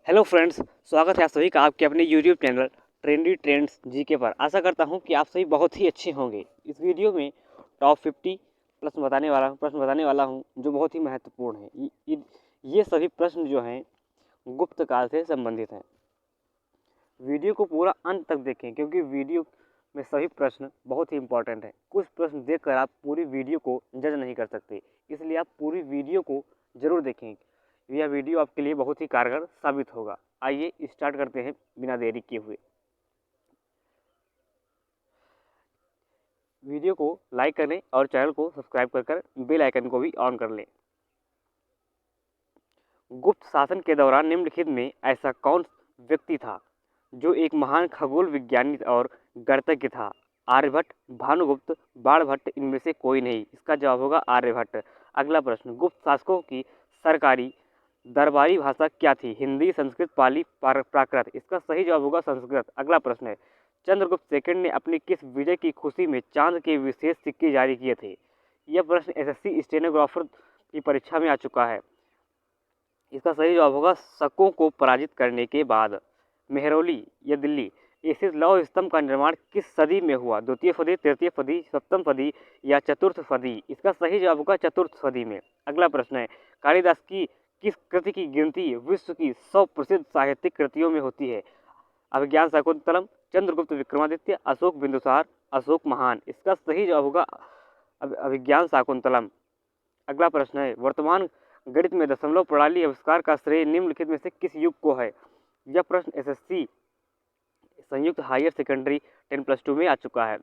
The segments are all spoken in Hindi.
हेलो फ्रेंड्स, स्वागत है आप सभी का आपके अपने YouTube channel trendy trends GK पर। आशा करता हूं कि आप सभी बहुत ही अच्छे होंगे। इस वीडियो में टॉप 50 प्रश्न बताने वाला हूं जो बहुत ही महत्वपूर्ण है। ये सभी प्रश्न जो हैं गुप्त काल से संबंधित हैं। वीडियो को पूरा अंत तक देखें क्योंकि वीडियो में सभी प्रश्न बहुत ही इंपॉर्टेंट है। कुछ प्रश्न देखकर आप पूरी वीडियो को जज नहीं कर सकते, इसलिए आप पूरी वीडियो को जरूर देखें। यह वीडियो आपके लिए बहुत ही कारगर साबित होगा। आइए स्टार्ट करते हैं बिना देरी किए हुए। वीडियो को लाइक कर लें और चैनल को सब्सक्राइब कर बेल आइकन को भी ऑन कर लें। गुप्त शासन के दौरान निम्नलिखित में ऐसा कौन व्यक्ति था जो एक महान खगोल विज्ञानी और गणितज्ञ था? आर्यभट्ट, भानुगुप्त, बाणभट्ट, इनमें से कोई नहीं। इसका जवाब होगा आर्यभट्ट। अगला प्रश्न, गुप्त शासकों की सरकारी दरबारी भाषा क्या थी? हिंदी, संस्कृत, पाली, प्राकृत। इसका सही जवाब होगा संस्कृत। अगला प्रश्न है, चंद्रगुप्त सेकंड ने अपनी किस विजय की खुशी में चांद के विशेष सिक्के जारी किए थे? यह प्रश्न एसएससी स्टेनोग्राफर की परीक्षा में आ चुका है। इसका सही जवाब होगा शकों को पराजित करने के बाद। मेहरौली या दिल्ली स्थित लौह स्तंभ का निर्माण किस सदी में हुआ? द्वितीय सदी, तृतीय सदी, सप्तम सदी या चतुर्थ सदी? इसका सही जवाब होगा चतुर्थ सदी में। अगला प्रश्न है, कालिदास की किस कृति की गिनती विश्व की 100 प्रसिद्ध साहित्यिक कृतियों में होती है? अभिज्ञान शाकुंतलम, चंद्रगुप्त विक्रमादित्य, अशोक बिंदुसार, अशोक महान। इसका सही जवाब होगा अभिज्ञान शाकुंतलम। अगला प्रश्न है, वर्तमान गणित में दशमलव प्रणाली आविष्कार का श्रेय निम्नलिखित में से किस युग को है? यह प्रश्न एसएससी संयुक्त हायर सेकेंडरी 10+2 में आ चुका है।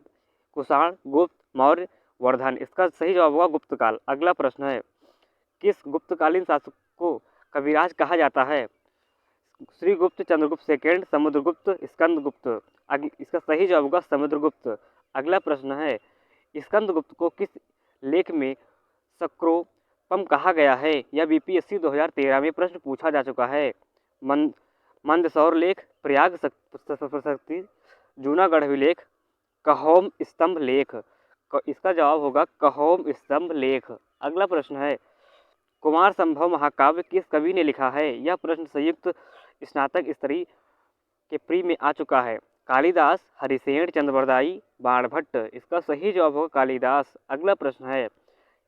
कुषाण, गुप्त, मौर्य, वर्धन। इसका सही जवाब होगा गुप्त काल। अगला प्रश्न है, किस गुप्तकालीन शासक को कविराज कहा जाता है? श्रीगुप्त, चंद्रगुप्त सेकंड, समुद्रगुप्त, स्कंदगुप्त। इसका सही जवाब होगा समुद्रगुप्त। अगला प्रश्न है, स्कंदगुप्त को किस लेख में सक्रोपम कहा गया है? यह बीपीएससी 2013 में प्रश्न पूछा जा चुका है। मंदसौर लेख, प्रयाग प्रशस्ति, जूनागढ़ अभिलेख, कहोम स्तंभ लेख। इसका जवाब होगा कहोम स्तंभ लेख। अगला प्रश्न है, कुमार संभव महाकाव्य किस कवि ने लिखा है? यह प्रश्न संयुक्त स्नातक स्तरीय के प्री में आ चुका है। कालिदास, हरिसेन, चंद्रबरदाई, बाणभट्ट। इसका सही जवाब होगा कालिदास। अगला प्रश्न है,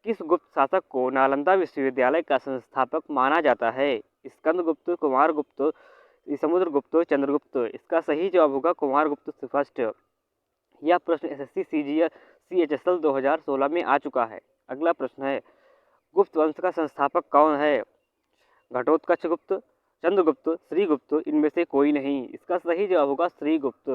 किस गुप्त शासक को नालंदा विश्वविद्यालय का संस्थापक माना जाता है? स्कंदगुप्त, कुमारगुप्त, समुद्रगुप्त, चंद्रगुप्त। इसका सही जवाब होगा कुमारगुप्त फर्स्ट। यह प्रश्न एसएससी CHSL 2016 में आ चुका है। अगला प्रश्न है, गुप्त वंश का संस्थापक कौन है? घटोत्कच गुप्त, चंद्रगुप्त, श्रीगुप्त, इनमें से कोई नहीं। इसका सही जवाब होगा श्रीगुप्त।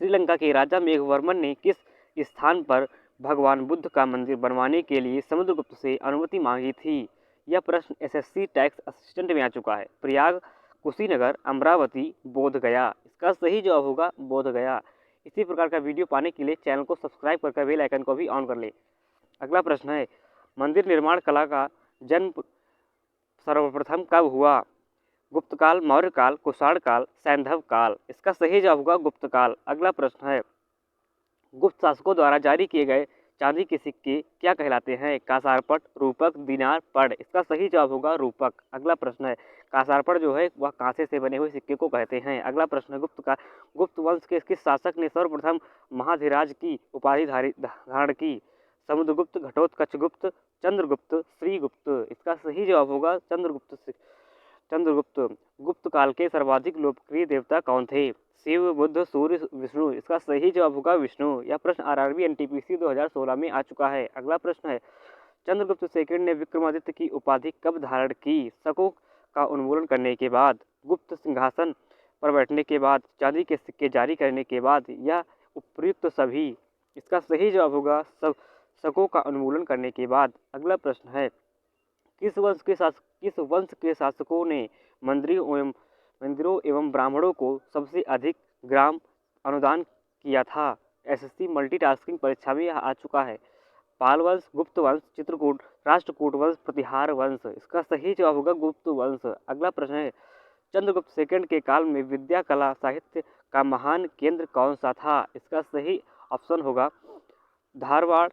श्रीलंका के राजा मेघवर्मन ने किस स्थान पर भगवान बुद्ध का मंदिर बनवाने के लिए समुद्रगुप्त से अनुमति मांगी थी? यह प्रश्न एसएससी टैक्स असिस्टेंट में आ चुका है। प्रयाग, कुशीनगर, अमरावती, बोधगया। इसका सही जवाब होगा बोधगया। इसी प्रकार का वीडियो पाने के लिए चैनल को सब्सक्राइब करके बेल आइकन को भी ऑन कर ले। अगला प्रश्न है, मंदिर निर्माण कला का जन्म सर्वप्रथम कब हुआ? गुप्त काल, मौर्य काल, कुषाण काल, सैंधव काल। इसका सही जवाब होगा गुप्त काल। अगला प्रश्न है, गुप्त शासकों द्वारा जारी किए गए चांदी के सिक्के क्या कहलाते हैं? कांसारपट, रूपक, दिनार, पड़। इसका सही जवाब होगा रूपक। अगला प्रश्न है, कांसारपट जो है वह कांसे से बने हुए सिक्के को कहते हैं। अगला प्रश्न है, गुप्त वंश के किस शासक ने सर्वप्रथम महाधिराज की उपाधि धारण की? समुद्रगुप्त, घटोत्कच, चंद्रगुप्त, श्रीगुप्त। इसका सही जवाब होगा चंद्रगुप्त। गुप्त काल के सर्वाधिक लोकप्रिय देवता कौन थे? शिव, बुद्ध, सूर्य, विष्णु। इसका सही जवाब होगा विष्णु। यह प्रश्न आरआरबी एनटीपीसी 2016 में आ चुका है। अगला प्रश्न है, चंद्रगुप्त सेकंड ने विक्रमादित्य की उपाधि कब धारण की? शकों का उन्मूलन करने के बाद, गुप्त सिंहासन पर बैठने के बाद, चांदी के सिक्के जारी करने के बाद या उपयुक्त सभी? इसका सही जवाब होगा शकों का उन्मूलन करने के बाद। अगला प्रश्न है, किस वंश के शासकों ने मंदिरों एवं ब्राह्मणों को सबसे अधिक ग्राम अनुदान किया था? एसएससी मल्टीटास्किंग परीक्षा में यह आ चुका है। पाल वंश, गुप्त वंश, चित्रकूट, राष्ट्रकूट वंश, प्रतिहार वंश। इसका सही जवाब होगा गुप्त वंश। अगला प्रश्न है, चंद्रगुप्त सेकंड के काल में विद्या, कला, साहित्य का महान केंद्र कौन सा था? इसका सही ऑप्शन होगा धारवाड़,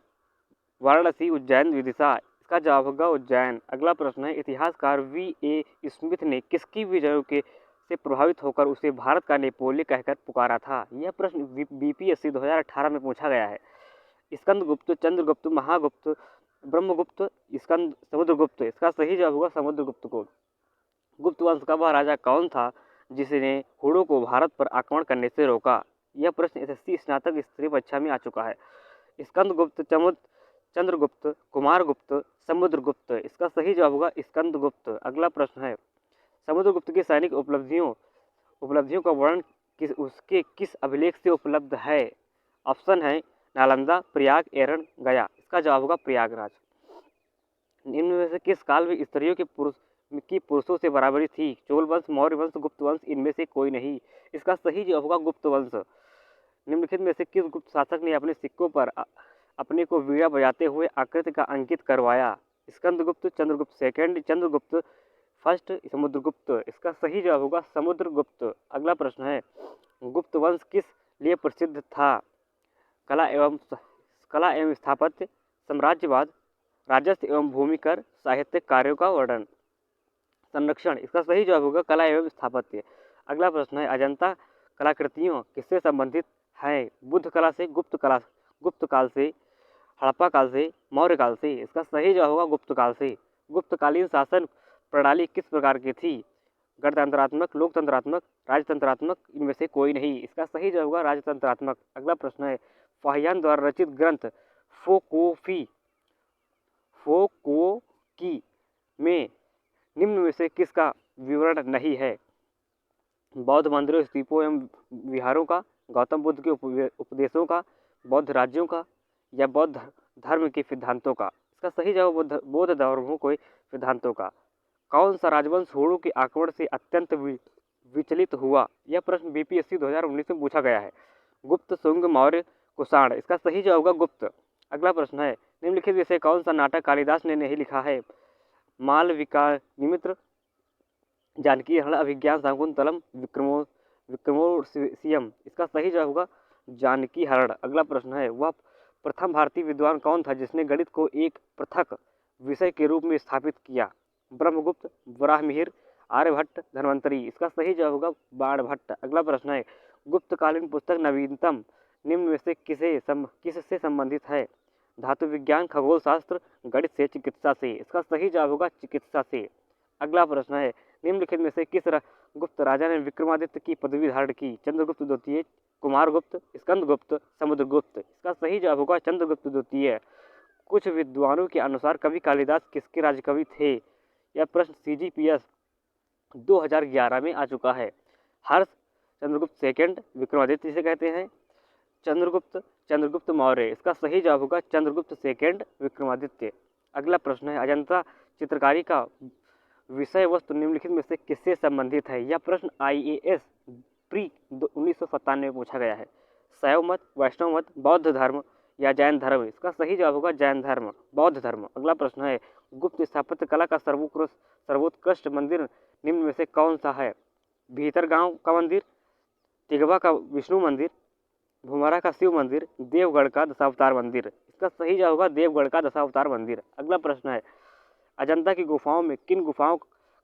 वाराणसी, उज्जैन, विदिशा। इसका जवाब होगा उज्जैन। अगला प्रश्न है, इतिहासकार V.A. स्मिथ ने किसकी विजयों के से प्रभावित होकर उसे भारत का नेपोलियन कहकर पुकारा था? यह प्रश्न BPSC 2018 में पूछा गया है। स्कंदगुप्त, चंद्रगुप्त, महागुप्त, ब्रह्मगुप्त, स्कंद, समुद्रगुप्त। इसका सही जवाब होगा समुद्रगुप्त को। गुप्त वंश का वह राजा कौन था जिसने हुड़ों को भारत पर आक्रमण करने से रोका? यह प्रश्न SSC स्नातक स्तरीय परीक्षा में आ चुका है। स्कंदगुप्त, चंद्रगुप्त, कुमारगुप्त, समुद्रगुप्त। इसका सही जवाब होगा स्कंदगुप्त। अगला प्रश्न है, समुद्रगुप्त की सैनिक उपलब्धियों का वर्णन उसके किस अभिलेख से उपलब्ध है? ऑप्शन है नालंदा, प्रयाग, एरन, गया। इसका जवाब होगा प्रयागराज। निम्न में से किस काल में स्त्रियों की पुरुषों से बराबरी थी? चोल वंश, मौर्य वंश, गुप्त वंश, इनमें से कोई नहीं। इसका सही जवाब होगा गुप्त वंश। निम्नलिखित में से किस गुप्त शासक ने अपने सिक्कों पर अपने को वीणा बजाते हुए आकृति का अंकित करवाया? Skandagupta, Chandragupta second, Chandragupta first, Samudragupta. इसका सही जवाब होगा समुद्रगुप्त। अगला प्रश्न है, गुप्त वंश किस लिए प्रसिद्ध था? कला एवं स्थापत्य, साम्राज्यवाद, राजस्व एवं भूमिकर, साहित्यिक कार्यों का वर्णन, संरक्षण। इसका सही जवाब होगा कला एवं स्थापत्य। अगला प्रश्न है, अजंता कलाकृतियों किससे संबंधित है? बुद्ध कला से, गुप्त काल से, हड़प्पा काल से, मौर्य काल से। इसका सही जवाब होगा गुप्त काल से। गुप्तकालीन शासन प्रणाली किस प्रकार की थी? गणतंत्रात्मक, लोकतंत्रात्मक, राजतंत्रात्मक, इनमें से कोई नहीं। इसका सही जवाब होगा राजतंत्रात्मक। अगला प्रश्न है, फाहियान द्वारा रचित ग्रंथ फोकोकी में निम्न में से किसका विवरण नहीं है? बौद्ध मंदिरों, स्तूपों एवं विहारों का, गौतम बुद्ध के उपदेशों का, बौद्ध राज्यों का, या बौद्ध धर्म के सिद्धांतों का? इसका सही जवाब बौद्ध धर्मों के सिद्धांतों का। कौन सा राजवंश हुड़ों के आक्रमण से अत्यंत विचलित हुआ? यह प्रश्न BPSC 2019 में पूछा गया है। गुप्त, शुंग, मौर्य, कुषाण। इसका सही जवाब होगा गुप्त। अगला प्रश्न है, निम्नलिखित में से कौन सा नाटक कालिदास ने नहीं लिखा है? मालविकाग्निमित्र, जानकी हरण, अभिज्ञान शाकुंतलम, विक्रमोर्वशीयम। इसका सही जवाब होगा जानकी हरण। अगला प्रश्न है, वह प्रथम भारतीय विद्वान कौन था जिसने गणित को एक पृथक विषय के रूप में स्थापित किया? ब्रह्मगुप्त, वराहमिहिर, आर्यभट्ट, धन्वंतरी। इसका सही जवाब होगा बाणभट्ट। अगला प्रश्न है, गुप्तकालीन पुस्तक नवीनतम निम्न में से किससे संबंधित है? धातु विज्ञान, खगोल शास्त्र, गणित से, चिकित्सा से। इसका सही जवाब होगा चिकित्सा से। अगला प्रश्न है, निम्नलिखित में से किस गुप्त राजा ने विक्रमादित्य की पदवी धारण की? चंद्रगुप्त द्वितीय, कुमारगुप्त, स्कंदगुप्त, समुद्रगुप्त। इसका सही जवाब होगा चंद्रगुप्त द्वितीय। कुछ विद्वानों के अनुसार कवि कालिदास किसके राजकवि थे? यह प्रश्न CGPS 2011 में आ चुका है। हर्ष चंद्रगुप्त सेकंड विक्रमादित्य जिसे कहते हैं, चंद्रगुप्त मौर्य। इसका सही जवाब होगा चंद्रगुप्त सेकंड विक्रमादित्य। अगला प्रश्न है, अजंता चित्रकारी का विषय वस्तु निम्नलिखित में से किससे संबंधित है? यह प्रश्न IAS प्री 1997 में पूछा गया है। शैव मत, वैष्णव मत, बौद्ध धर्म, या जैन धर्म। इसका सही जवाब होगा जैन धर्म, बौद्ध धर्म। अगला प्रश्न है, गुप्त स्थापत्य कला का सर्वोत्कृष्ट मंदिर निम्न में से कौन सा है? भीतरगांव का मंदिर, तिगवा का विष्णु मंदिर, भुमारा का शिव मंदिर, देवगढ़ का दशावतार मंदिर। इसका सही जवाब होगा देवगढ़ का दशावतार मंदिर। अगला प्रश्न है, अजंता की गुफाओं में किन गुफाओं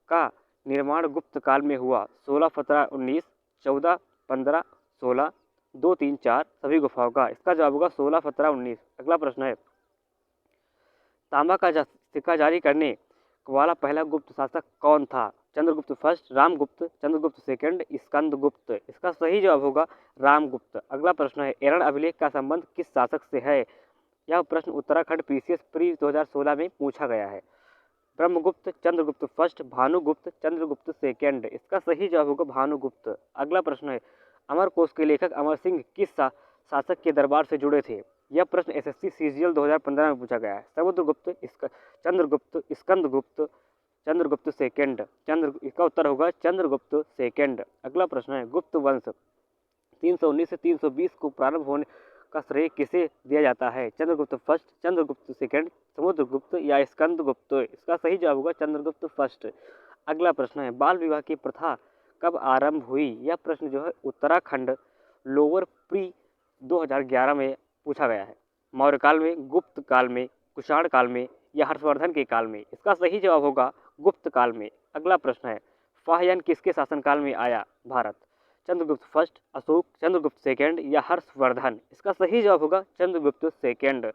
का निर्माण गुप्त काल में हुआ? 16, 17, 19, 14, 15, 16, 2, 3, 4 सभी गुफाओं का। इसका जवाब होगा 16, 17, 19। अगला प्रश्न है, तांबा का सिक्का जारी करने वाला पहला गुप्त शासक कौन था? Chandragupta first, Ramgupta, Chandragupta second, Skandagupta. इसका सही जवाब होगा रामगुप्त। अगला प्रश्न है, एरन अभिलेख का संबंध किस शासक से है? यह प्रश्न उत्तराखंड PCS प्री 2016 में पूछा गया है। Brahmagupta, Chandragupta first, Bhanugupta, Chandragupta second. इसका सही जवाब होगा भानुगुप्त। अगला प्रश्न है, अमरकोश के लेखक अमर सिंह किस शासक के दरबार से जुड़े थे? यह प्रश्न SSC CGL 2015 में पूछा गया है। समुद्रगुप्त, चंद्रगुप्त, स्कंदगुप्त, चंद्रगुप्त सेकंड। इसका उत्तर होगा चंद्रगुप्त सेकंड। अगला प्रश्न है, गुप्त वंश 319 से 320 को प्रारंभ होने का श्रेय किसे दिया जाता है? चंद्रगुप्त फर्स्ट, चंद्रगुप्त सेकंड, समुद्रगुप्त, या स्कंदगुप्त। इसका सही जवाब होगा चंद्रगुप्त फर्स्ट। अगला प्रश्न है, बाल विवाह की प्रथा कब आरंभ हुई? यह प्रश्न जो है उत्तराखंड लोअर प्री 2011 में पूछा गया है। मौर्य काल में, गुप्त काल में, कुषाण काल में, या हर्षवर्धन के काल में? इसका सही जवाब होगा गुप्त काल में। अगला प्रश्न है, फाहियान किसके शासनकाल में आया भारत? चंद्रगुप्त फर्स्ट, अशोक, चंद्रगुप्त सेकेंड या हर्षवर्धन? इसका सही जवाब होगा चंद्रगुप्त सेकेंड।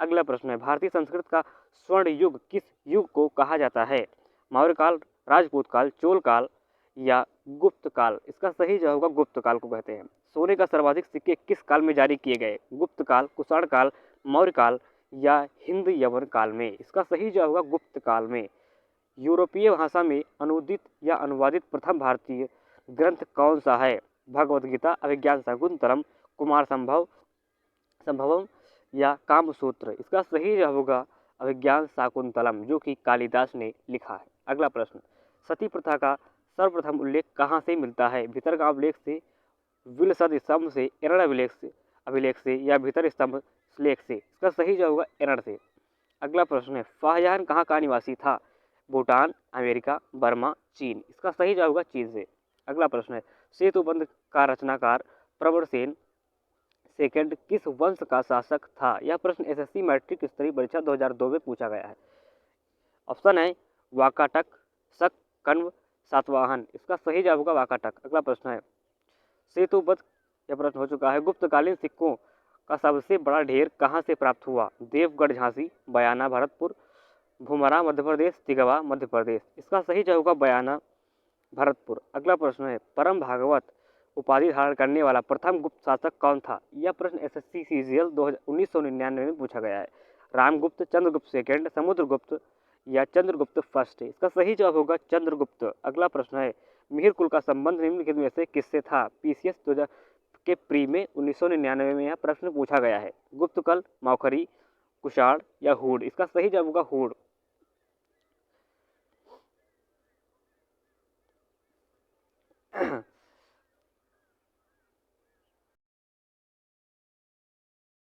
अगला प्रश्न है, भारतीय संस्कृत का स्वर्ण युग किस युग को कहा जाता है? मौर्य काल, राजपूत काल, चोल काल या गुप्त काल? इसका सही जवाब होगा गुप्त काल को कहते हैं। सोने का सर्वाधिक सिक्के किस काल में जारी किए गए? गुप्त काल, कुषाण काल, मौर्य काल या हिंद यवन काल में? इसका सही जवाब होगा गुप्त काल में। यूरोपीय भाषा में अनुदित या अनुवादित प्रथम भारतीय ग्रंथ कौन सा है? भगवत गीता, अभिज्ञान शाकुंतलम, कुमार संभवम या कामसूत्र? इसका सही जवाब होगा अभिज्ञान शाकुंतलम, जो कि कालिदास ने लिखा है। अगला प्रश्न, सती प्रथा का सर्वप्रथम उल्लेख कहाँ से मिलता है? भीतरगांव अभिलेख से, विलसद स्तंभ से, एरड़ अभिलेख से या भीतर स्तंभ लेख से? इसका सही जवाब होगा एरड़ से। अगला प्रश्न है, शाहजहां कहाँ का निवासी था? भूटान, अमेरिका, बर्मा, चीन? इसका सही जवाब होगा चीन से। अगला प्रश्न है, सेतुबंध का रचनाकार प्रवरसेन सेकंड किस वंश का शासक था? यह प्रश्न एसएससी मैट्रिक स्तरीय परीक्षा 2002 में पूछा गया है। ऑप्शन है वाकाटक, शक, कण्व, सातवाहन? इसका सही जवाब होगा वाकाटक। अगला प्रश्न है, सेतुबंध, यह प्रश्न हो चुका है, गुप्तकालीन सिक्कों का सबसे बड़ा ढेर कहाँ से प्राप्त हुआ? देवगढ़ झांसी, बयाना भरतपुर, भूमरा मध्य प्रदेश, तिगवा मध्य प्रदेश? इसका सही जवाब होगा बयाना भरतपुर। अगला प्रश्न है, परम भागवत उपाधि धारण करने वाला प्रथम गुप्त शासक कौन था? यह प्रश्न एसएससी सीजीएल 1999 में पूछा गया है। रामगुप्त, चंद्रगुप्त सेकेंड, समुद्रगुप्त या चंद्रगुप्त फर्स्ट? इसका सही जवाब होगा चंद्रगुप्त। अगला प्रश्न है, मिहिर कुल का संबंध निम्नलिखित में से किससे था? पीसीएस 2000 के प्री में 1999 में यह प्रश्न पूछा गया है। गुप्तकल, मौखरी, कुषाण या हूण? इसका सही जवाब होगा हूण।